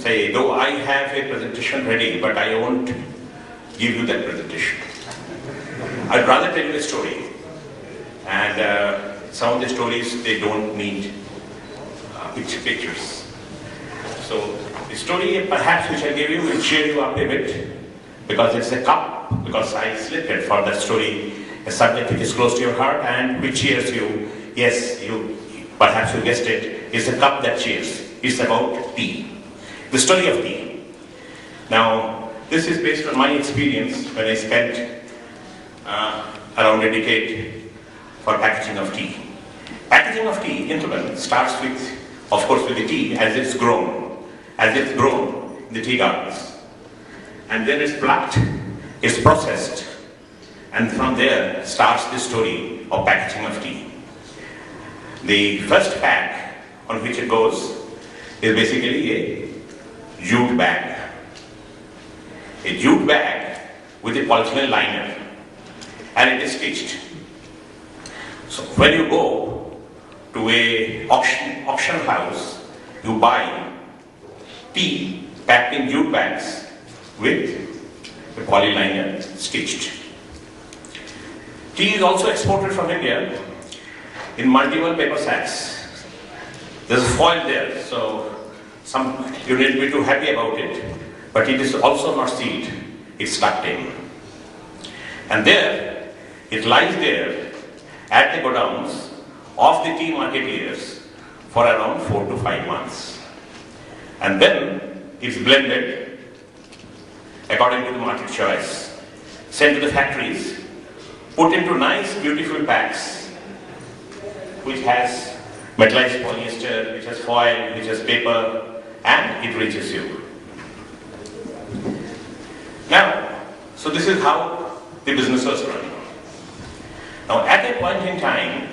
say, though I have a presentation ready, but I won't give you that presentation. I'd rather tell you a story. And some of the stories, they don't need pictures. So the story perhaps which I gave you will cheer you up a bit, because it's a cup, because I selected for that story a subject which is close to your heart and which cheers you. Yes, perhaps you guessed it, it's a cup that cheers. It's about tea. The story of tea. Now, this is based on my experience when I spent around a decade for packaging of tea. Packaging of tea, gentlemen, starts with, of course, with the tea as it's grown in the tea gardens. And then it's plucked, it's processed, and from there starts the story of packaging of tea. The first pack on which it goes is basically a jute bag. A jute bag with a polyethylene liner, and it is stitched. So when you go to a auction house, you buy tea packed in jute bags with a poly liner stitched. Tea is also exported from India in multiple paper sacks. There's foil there, so you need to be too happy about it, but it is also not sealed, it's tucked in. And there, it lies there at the godowns of the tea marketeers for around 4 to 5 months. And then it's blended according to the market choice, sent to the factories, put into nice beautiful packs which has metallized polyester, which has foil, which has paper, and it reaches you. Now, so this is how the business was run. Now, at a point in time,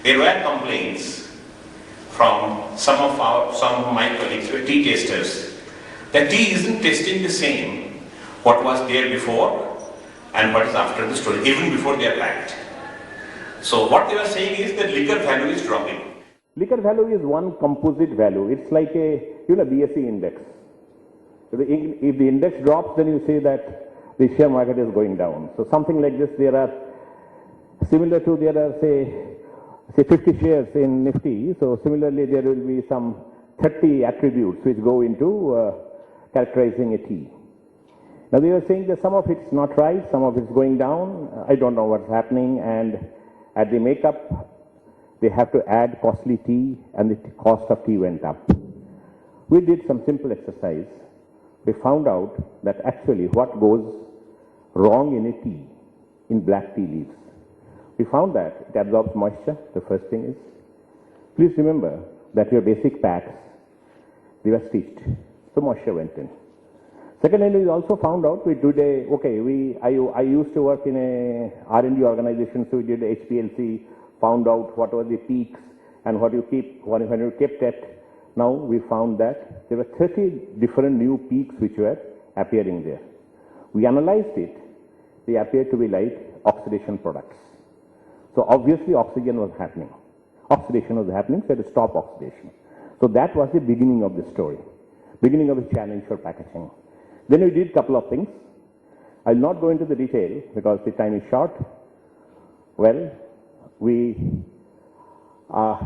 there were complaints from some of my colleagues who were tea tasters that tea isn't tasting the same what was there before and what is after the story, even before they are packed. So what they were saying is that liquor value is dropping. Liquor value is one composite value. It's like a BSE index. If the index drops, then you say that the share market is going down. So something like this, there are similar to there are say 50 shares in Nifty. So similarly, there will be some 30 attributes which go into characterizing a tea. Now they were saying that some of it's not right, some of it's going down. I don't know what's happening, and at the makeup, they have to add costly tea, and the cost of tea went up. We did some simple exercise. We found out that actually what goes wrong in a tea, in black tea leaves. We found that it absorbs moisture, the first thing is. Please remember that your basic packs, they were stitched, so moisture went in. Secondly, we also found out, I used to work in a R&D organization, so we did HPLC, found out what were the peaks and what you keep, when you kept at. Now we found that there were 30 different new peaks which were appearing there. We analyzed it, they appeared to be like oxidation products. So obviously oxygen was happening. Oxidation was happening, so to stop oxidation. So that was the beginning of the story, beginning of the challenge for packaging. Then we did a couple of things. I'll not go into the detail because the time is short. Well, we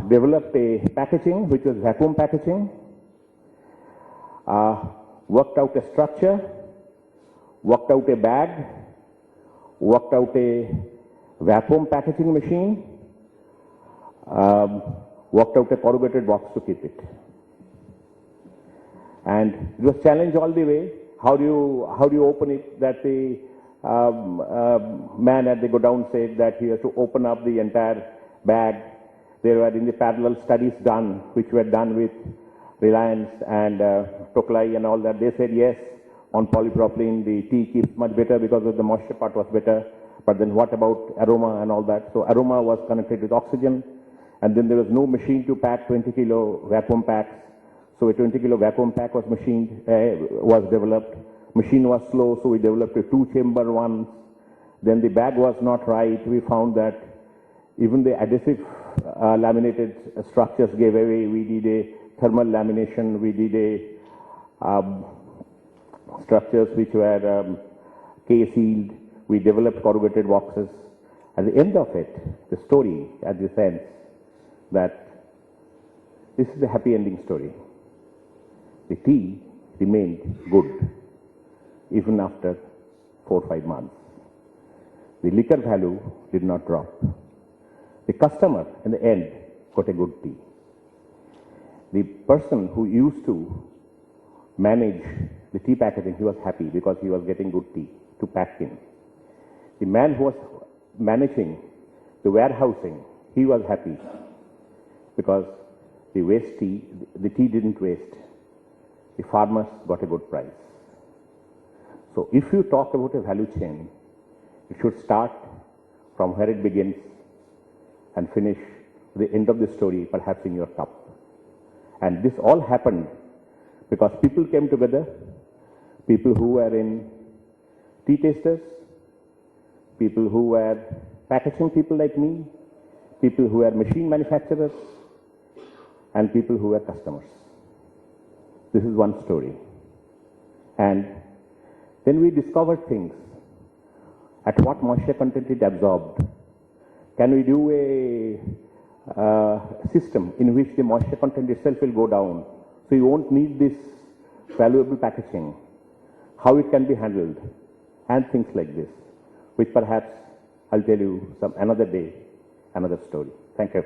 developed a packaging which was vacuum packaging, worked out a structure, worked out a bag, worked out a vacuum packaging machine, worked out a corrugated box to keep it. And it was challenged all the way. How do you open it? That the man at the godown said that he has to open up the entire bag. There were in the parallel studies done, which were done with Reliance and Conclave and all that. They said yes, on polypropylene the tea keeps much better because of the moisture part was better. But then what about aroma and all that? So aroma was connected with oxygen, and then there was no machine to pack 20 kilo vacuum packs. So a 20 kilo vacuum pack was was developed. Machine was slow, so we developed a 2-chamber one. Then the bag was not right. We found that even the adhesive laminated structures gave away. We did a thermal lamination. We did um, structures which were K-sealed. We developed corrugated boxes. At the end of it, the story, at this ends, that this is a happy ending story. The tea remained good even after 4 or 5 months. The liquor value did not drop. The customer, in the end, got a good tea. The person who used to manage the tea packaging, he was happy because he was getting good tea to pack in. The man who was managing the warehousing, he was happy because the tea didn't waste. The farmers got a good price. So if you talk about a value chain, it should start from where it begins and finish the end of the story, perhaps in your cup. And this all happened because people came together, people who were in tea tasters, people who were packaging people like me, people who were machine manufacturers, and people who were customers. This is one story. And then we discovered things. At what moisture content it absorbed. Can we do a system in which the moisture content itself will go down, so you won't need this valuable packaging? How it can be handled, and things like this, which perhaps I'll tell you some another day, another story. Thank you.